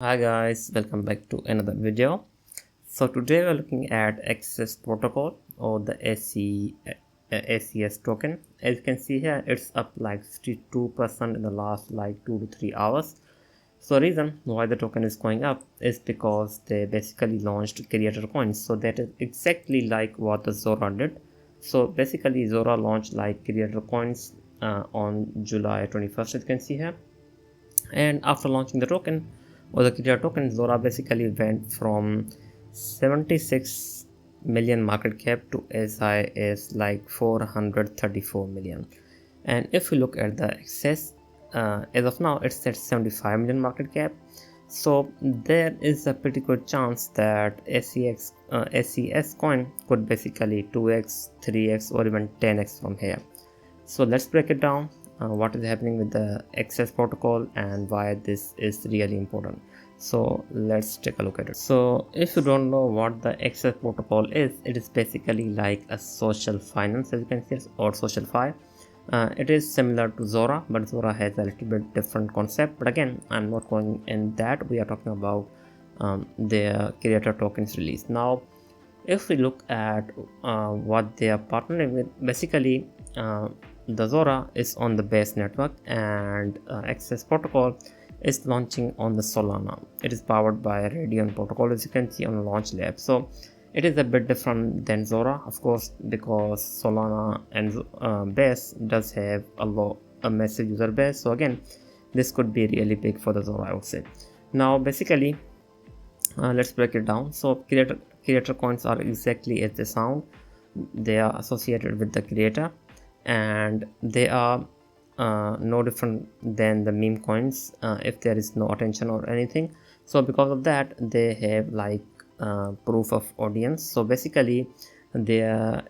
Hi guys, welcome back to another video. So today we're looking at ACS protocol or the ACS token. As you can see here, it's up like 62% in the last like 2 to 3 hours. So the reason why the token is going up is because they basically launched creator coins. So that is exactly like what the ZORA did. So basically ZORA launched like creator coins on July 21st, as you can see here. And after launching the token or the creator token, ZORA basically went from 76 million market cap to as high as like 434 million. And if we look at the access, as of now it's at 75 million market cap. So there is a pretty good chance that ACS coin could basically 2x, 3x or even 10x from here. So let's break it down, what is happening with the ACS protocol and why this is really important. So let's take a look at it. So if you don't know what the ACS protocol is, it is basically like a social finance, as you can see, or social fi. It is similar to ZORA, but ZORA has a little bit different concept. But again, I'm not going in that. We are talking about their creator tokens release. Now, if we look at what they are partnering with, basically the ZORA is on the base network and ACS protocol is launching on the Solana. It is powered by Raydium Protocol, as you can see on Launch Lab. So it is a bit different than ZORA, of course, because Solana and base does have a massive user base. So again, this could be really big for the ZORA, I would say. Now basically, let's break it down. So creator coins are exactly as they sound. They are associated with the creator and they are no different than the meme coins if there is no attention or anything. So because of that, they have like proof of audience. So basically there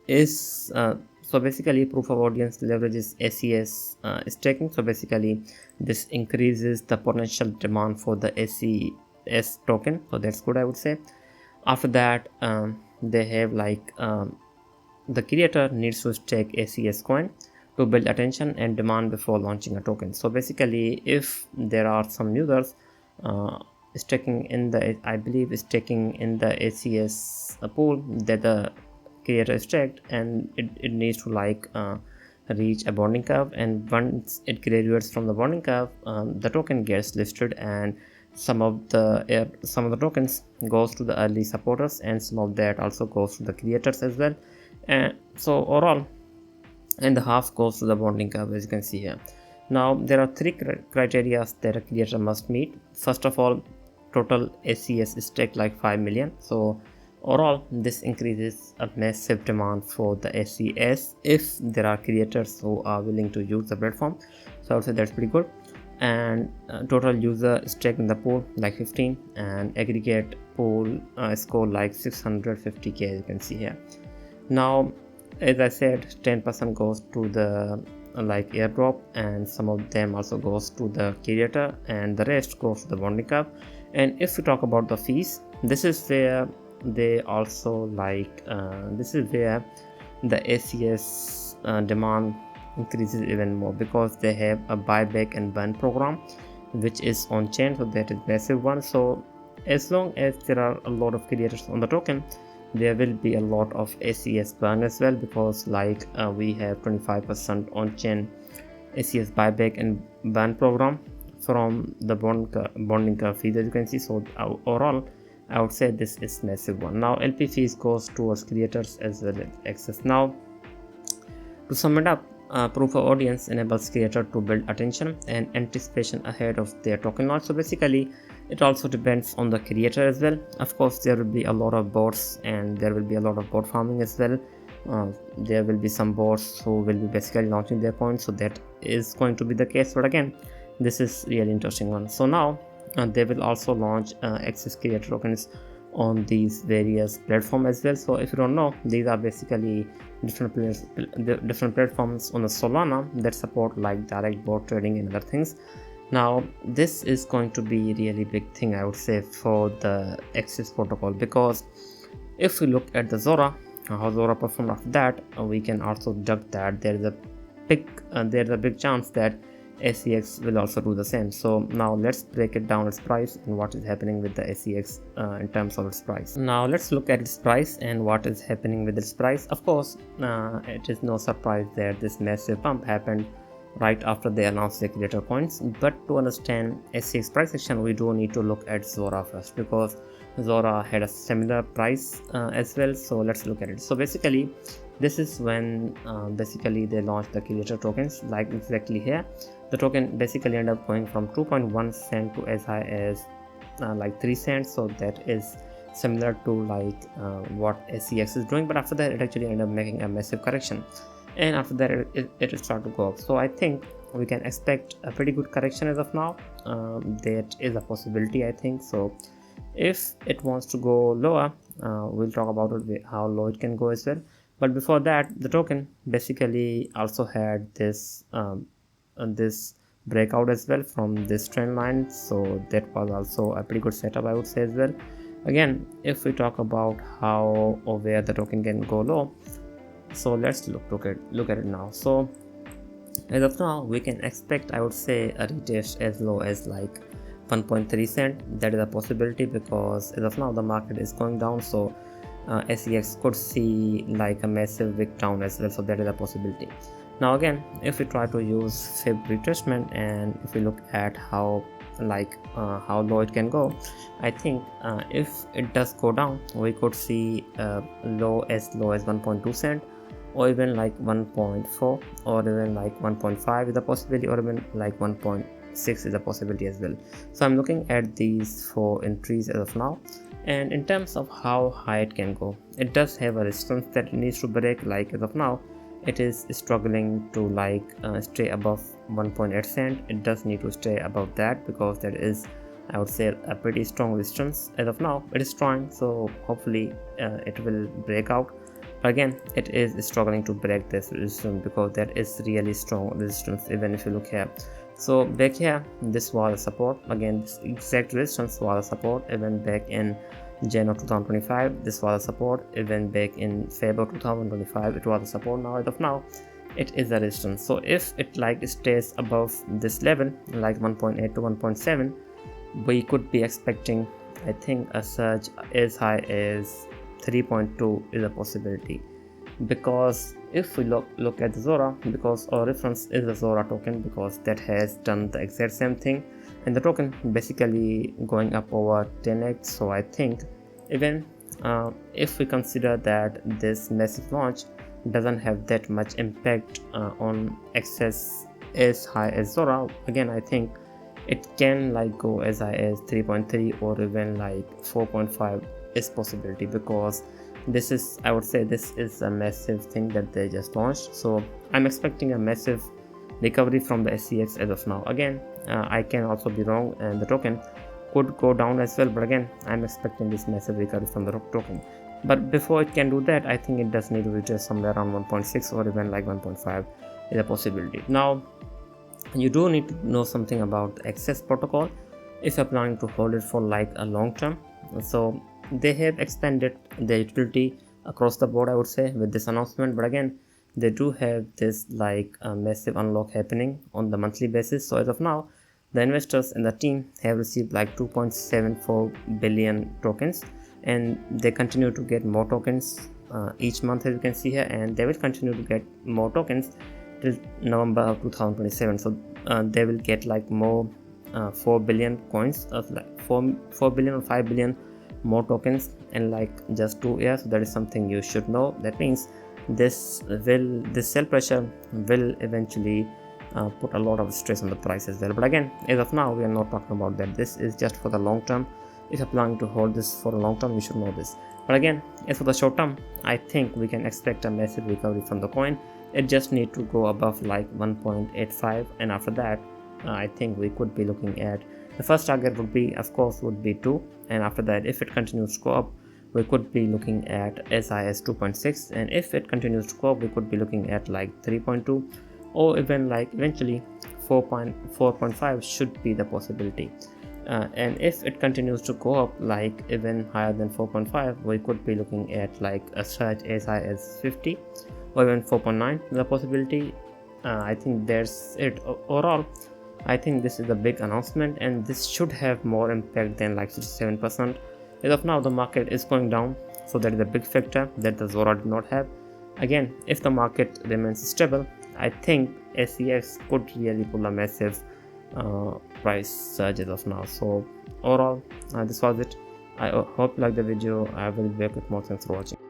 is proof of audience leverages ACS staking. So basically this increases the potential demand for the ACS token, so that's good, I would say. After that, they have like the creator needs to stake ACS coin to build attention and demand before launching a token. So basically, if there are some users staking in the, I believe, staking in the ACS pool that the creator staked, and it needs to like reach a bonding curve, and once it graduates from the bonding curve, the token gets listed, and some of the tokens goes to the early supporters, and some of that also goes to the creators as well. And so overall, and the half goes to the bonding curve, as you can see here. Now there are three criteria that a creator must meet. First of all, total ACS is stake like 5 million. So overall, this increases a massive demand for the ACS if there are creators who are willing to use the platform. So I would say that's pretty good. And total user stake in the pool like 15, and aggregate pool score like 650k, as you can see here. Now, as I said, 10% goes to the like airdrop, and some of them also goes to the creator, and the rest goes to the bonding curve. And if we talk about the fees, this is where they also like this is where the ACS demand increases even more, because they have a buyback and burn program which is on chain, so that is massive one. So as long as there are a lot of creators on the token, there will be a lot of ACS burn as well, because like we have 25% on chain ACS buyback and burn program from the bonding curve fees, as you can see. So overall, I would say this is massive one. Now LP fees goes towards creators as well as access. Now to sum it up, proof of audience enables creator to build attention and anticipation ahead of their token launch. So basically, it also depends on the creator as well. Of course, there will be a lot of bots, and there will be a lot of bot farming as well. There will be some bots who will be basically launching their coins, so that is going to be the case. But again, this is really interesting one. So now they will also launch access creator tokens on these various platforms as well. So if you don't know, these are basically different platforms on the Solana that support like direct bot trading and other things. Now this is going to be really big thing, I would say, for the ACS protocol, because if we look at the ZORA, how ZORA performed after that, we can also deduct that there is a big chance that ACX will also do the same. So now let's break it down, its price and what is happening with the ACX in terms of its price. Now let's look at its price and what is happening with its price. Of course, it is no surprise that this massive pump happened right after they announced the creator coins, but to understand ACX price action we do need to look at ZORA first, because ZORA had a similar price as well. So let's look at it. So basically this is when basically they launched the creator tokens, like exactly here. The token basically ended up going from 2.1 cent to as high as like 3 cents. So that is similar to like what ACX is doing, but after that it actually ended up making a massive correction, and after that it started to go up. So I think we can expect a pretty good correction as of now. That is a possibility, I think. So if it wants to go lower, we'll talk about it, how low it can go as well. But before that, the token basically also had this this breakout as well from this trend line, so that was also a pretty good setup, I would say, as well. Again, if we talk about how or where the token can go low, so let's look at it now. So as of now we can expect, I would say, a retest as low as like 1.3 cent. That is a possibility, because as of now the market is going down, so ACX could see like a massive wick down as well. So that is a possibility. Now again, if we try to use fib retracement and if we look at how how low it can go, I think if it does go down, we could see low as 1.2 cent, or even like 1.4, or even like 1.5 is a possibility, or even like 1.6 is a possibility as well. So I'm looking at these 4 entries as of now. And in terms of how high it can go, it does have a resistance that it needs to break. Like as of now it is struggling to like stay above 1.8 cent. It does need to stay above that, because that is, I would say, a pretty strong resistance. As of now it is trying, so hopefully it will break out. But again, it is struggling to break this resistance, because that is really strong resistance. Even if you look here, so back here this was a support. Again, this exact resistance was a support. Even back in Jan of 2025 this was a support. Even back in February 2025 it was a support. Now as of now it is a resistance. So if it like stays above this level, like 1.8 to 1.7, we could be expecting, I think, a surge as high as 3.2 is a possibility. Because if we look at the ZORA, because our reference is the ZORA token, because that has done the exact same thing, and the token basically going up over 10x. So I think even if we consider that this massive launch doesn't have that much impact on access as high as ZORA, again I think it can like go as high as 3.3 or even like 4.5 is possibility, because this is, I would say, this is a massive thing that they just launched. So I'm expecting a massive recovery from the ACX as of now. Again, I can also be wrong and the token could go down as well, but again I'm expecting this massive recovery from the token. But before it can do that, I think it does need to reach somewhere around 1.6 or even like 1.5 is a possibility. Now you do need to know something about the ACS protocol if you're planning to hold it for like a long term. So they have expanded their utility across the board, I would say, with this announcement. But again, they do have this like massive unlock happening on the monthly basis. So as of now, the investors and the team have received like 2.74 billion tokens, and they continue to get more tokens each month, as you can see here, and they will continue to get more tokens till November of 2027. So they will get like more 4 billion coins of like 4 billion or 5 billion more tokens in like just 2 years. So that is something you should know. That means this sell pressure will eventually put a lot of stress on the price as well. But again, as of now we are not talking about that. This is just for the long term. If you're planning to hold this for a long term, you should know this. But again, as for the short term, I think we can expect a massive recovery from the coin. It just need to go above like 1.85, and after that I think we could be looking at, the first target would be, of course, would be 2, and after that if it continues to go up, we could be looking at as high as 2.6, and if it continues to go up, we could be looking at like 3.2, or even like eventually 4.5 should be the possibility. And if it continues to go up like even higher than 4.5, we could be looking at like a surge as high as 50 or even 4.9 the possibility. I think that's it. Overall, I think this is a big announcement, and this should have more impact than like 67%. As of now, the market is going down, so that is a big factor that the ZORA did not have. Again, if the market remains stable, I think ACS could really pull a massive price surge as of now. So overall, this was it. I hope you like the video. I will be back with more. Thanks for watching.